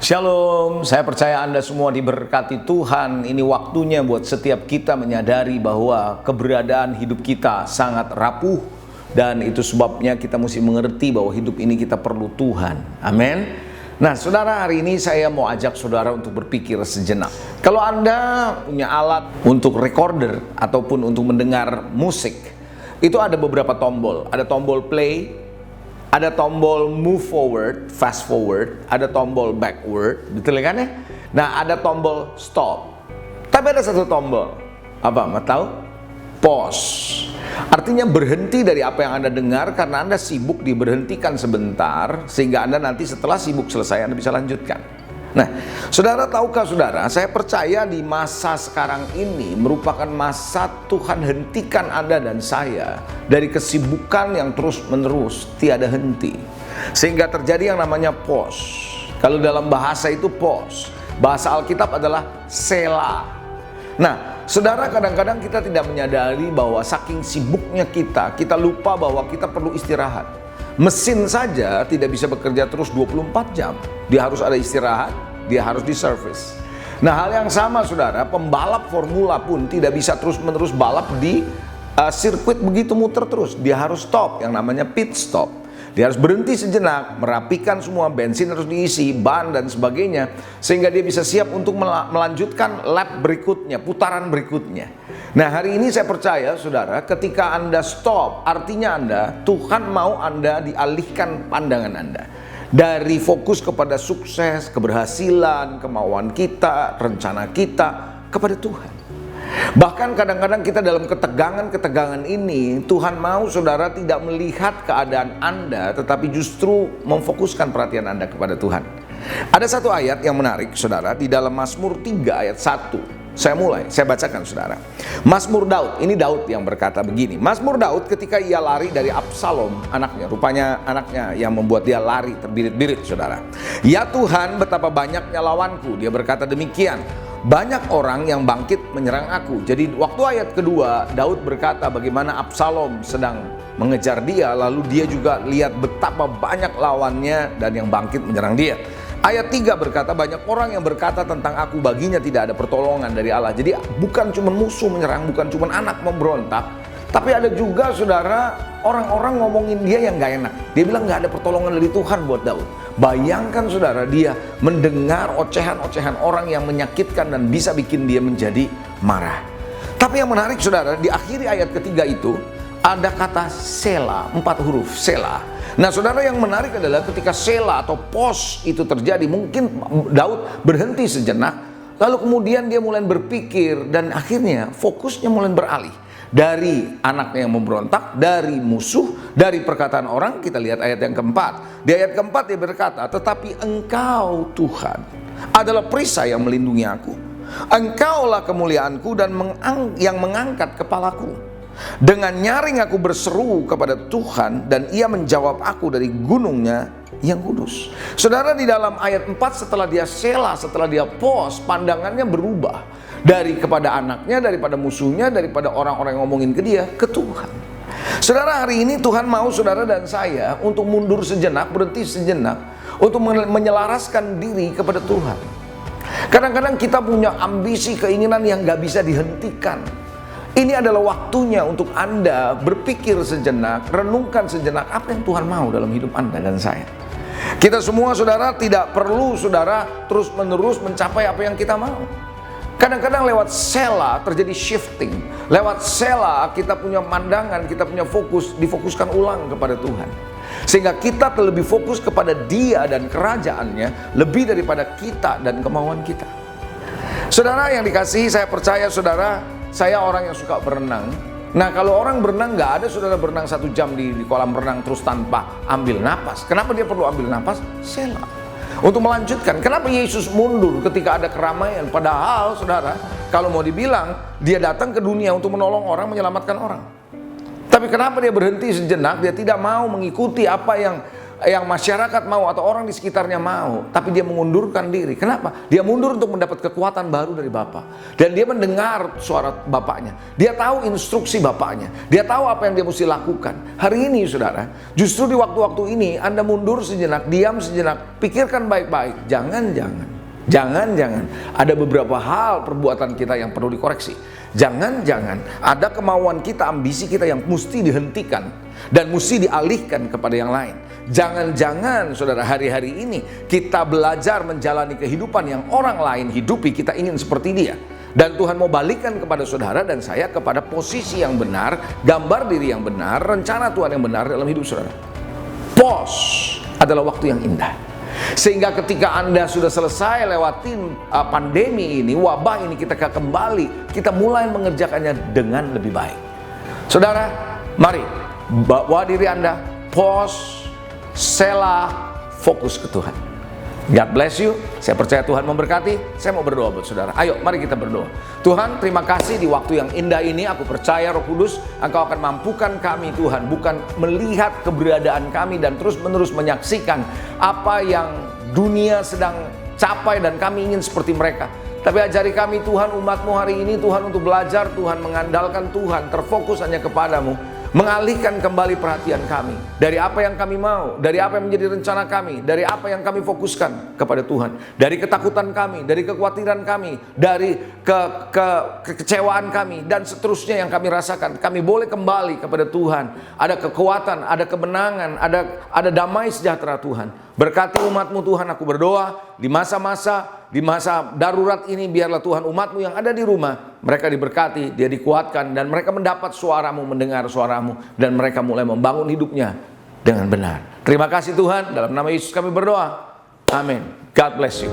Shalom, saya percaya Anda semua diberkati Tuhan. Ini waktunya buat setiap kita menyadari bahwa keberadaan hidup kita sangat rapuh. Dan itu sebabnya kita mesti mengerti bahwa hidup ini kita perlu Tuhan. Amin. Nah saudara, hari ini saya mau ajak saudara untuk berpikir sejenak. Kalau Anda punya alat untuk recorder ataupun untuk mendengar musik, itu ada beberapa tombol. Ada tombol play, ada tombol move forward, fast forward, ada tombol backward, betul kan ya? Nah, ada tombol stop. Tapi ada satu tombol, apa? Mau tahu? Pause. Artinya berhenti dari apa yang Anda dengar karena Anda sibuk, diberhentikan sebentar sehingga Anda nanti setelah sibuk selesai Anda bisa lanjutkan. Nah, saudara, tahukah saudara, saya percaya di masa sekarang ini merupakan masa Tuhan hentikan Anda dan saya dari kesibukan yang terus-menerus tiada henti. Sehingga terjadi yang namanya pause. Kalau dalam bahasa itu pause. Bahasa Alkitab adalah selah. Nah, saudara, kadang-kadang kita tidak menyadari bahwa saking sibuknya kita lupa bahwa kita perlu istirahat. Mesin saja tidak bisa bekerja terus 24 jam. Dia harus ada istirahat, dia harus di service. Nah, hal yang sama saudara, pembalap formula pun tidak bisa terus-menerus balap di sirkuit begitu muter terus. Dia harus stop, yang namanya pit stop. Dia harus berhenti sejenak, merapikan semua, bensin harus diisi, ban dan sebagainya, sehingga dia bisa siap untuk melanjutkan lap berikutnya, putaran berikutnya. Nah, hari ini saya percaya saudara, ketika Anda stop, artinya Tuhan mau Anda dialihkan pandangan Anda dari fokus kepada sukses, keberhasilan, kemauan kita, rencana kita kepada Tuhan. Bahkan kadang-kadang kita dalam ketegangan ini, Tuhan mau saudara tidak melihat keadaan Anda, tetapi justru memfokuskan perhatian Anda kepada Tuhan. Ada satu ayat yang menarik saudara, di dalam Mazmur 3 ayat 1. Saya bacakan saudara. Mazmur Daud, ini Daud yang berkata begini. Mazmur Daud ketika ia lari dari Absalom anaknya, rupanya anaknya yang membuat dia lari terbirit-birit saudara. Ya Tuhan, betapa banyaknya lawanku. Dia berkata demikian, banyak orang yang bangkit menyerang aku. Jadi waktu ayat kedua, Daud berkata bagaimana Absalom sedang mengejar dia, lalu dia juga lihat betapa banyak lawannya dan yang bangkit menyerang dia. Ayat 3 berkata banyak orang yang berkata tentang aku, baginya tidak ada pertolongan dari Allah. Jadi bukan cuma musuh menyerang, bukan cuma anak memberontak, tapi ada juga saudara orang-orang ngomongin dia yang gak enak. Dia bilang gak ada pertolongan dari Tuhan buat Daud. Bayangkan saudara, dia mendengar ocehan-ocehan orang yang menyakitkan dan bisa bikin dia menjadi marah. Tapi yang menarik saudara, di akhir ayat ketiga itu ada kata Selah, 4 huruf Selah. Nah saudara, yang menarik adalah ketika Selah atau pause itu terjadi, mungkin Daud berhenti sejenak, lalu kemudian dia mulai berpikir dan akhirnya fokusnya mulai beralih dari anaknya yang memberontak, dari musuh, dari perkataan orang. Kita lihat ayat yang keempat. Di ayat keempat dia berkata, tetapi Engkau Tuhan adalah perisai yang melindungi aku. Engkaulah kemuliaanku dan yang mengangkat kepalaku. Dengan nyaring aku berseru kepada Tuhan dan ia menjawab aku dari gunungnya yang kudus. Saudara, di dalam ayat 4 setelah dia Selah, setelah dia pause, pandangannya berubah dari kepada anaknya, daripada musuhnya, daripada orang-orang yang ngomongin ke dia, ke Tuhan. Saudara, hari ini Tuhan mau saudara dan saya untuk mundur sejenak, berhenti sejenak, untuk menyelaraskan diri kepada Tuhan. Kadang-kadang kita punya ambisi, keinginan yang gak bisa dihentikan. Ini adalah waktunya untuk Anda berpikir sejenak, renungkan sejenak apa yang Tuhan mau dalam hidup Anda dan saya. Kita semua saudara tidak perlu saudara terus-menerus mencapai apa yang kita mau. Kadang-kadang lewat Selah terjadi shifting. Lewat Selah kita punya pandangan, kita punya fokus, difokuskan ulang kepada Tuhan. Sehingga kita lebih fokus kepada Dia dan kerajaannya lebih daripada kita dan kemauan kita. Saudara yang dikasihi, saya percaya saudara, saya orang yang suka berenang. Nah, kalau orang berenang nggak ada saudara berenang 1 jam di kolam renang terus tanpa ambil napas. Kenapa dia perlu ambil napas? Selah. Untuk melanjutkan, kenapa Yesus mundur ketika ada keramaian? Padahal saudara, kalau mau dibilang, dia datang ke dunia untuk menolong orang, menyelamatkan orang. Tapi kenapa dia berhenti sejenak? Dia tidak mau mengikuti apa yang yang masyarakat mau atau orang di sekitarnya mau, tapi dia mengundurkan diri. Kenapa? Dia mundur untuk mendapat kekuatan baru dari Bapa. Dan dia mendengar suara Bapaknya. Dia tahu instruksi Bapaknya. Dia tahu apa yang dia mesti lakukan. Hari ini saudara, justru di waktu-waktu ini Anda mundur sejenak, diam sejenak, pikirkan baik-baik. Jangan-jangan ada beberapa hal perbuatan kita yang perlu dikoreksi. Jangan-jangan ada kemauan kita, ambisi kita yang mesti dihentikan dan mesti dialihkan kepada yang lain. Jangan-jangan saudara, hari-hari ini kita belajar menjalani kehidupan yang orang lain hidupi, kita ingin seperti dia. Dan Tuhan mau balikan kepada saudara dan saya kepada posisi yang benar, gambar diri yang benar, rencana Tuhan yang benar dalam hidup saudara. Pos adalah waktu yang indah. Sehingga ketika Anda sudah selesai lewatin pandemi ini, wabah ini, kita kembali, kita mulai mengerjakannya dengan lebih baik. Saudara, mari bawa diri Anda, pause, selah, fokus ke Tuhan. God bless you. Saya percaya Tuhan memberkati. Saya mau berdoa buat saudara. Ayo mari kita berdoa. Tuhan, terima kasih di waktu yang indah ini. Aku percaya Roh Kudus, Engkau akan mampukan kami Tuhan, bukan melihat keberadaan kami dan terus-menerus menyaksikan apa yang dunia sedang capai dan kami ingin seperti mereka. Tapi ajari kami Tuhan, umat-Mu hari ini Tuhan, untuk belajar Tuhan, mengandalkan Tuhan, terfokus hanya kepadamu, mengalihkan kembali perhatian kami dari apa yang kami mau, dari apa yang menjadi rencana kami, dari apa yang kami fokuskan kepada Tuhan, dari ketakutan kami, dari kekhawatiran kami, dari kekecewaan kami, dan seterusnya yang kami rasakan. Kami boleh kembali kepada Tuhan. Ada kekuatan, ada kemenangan, ada damai sejahtera Tuhan. Berkati umat-Mu Tuhan, aku berdoa di masa darurat ini, biarlah Tuhan umat-Mu yang ada di rumah, mereka diberkati, dia dikuatkan, dan mereka mendapat suara-Mu, mendengar suara-Mu, dan mereka mulai membangun hidupnya dengan benar. Terima kasih Tuhan, dalam nama Yesus kami berdoa. Amin. God bless you.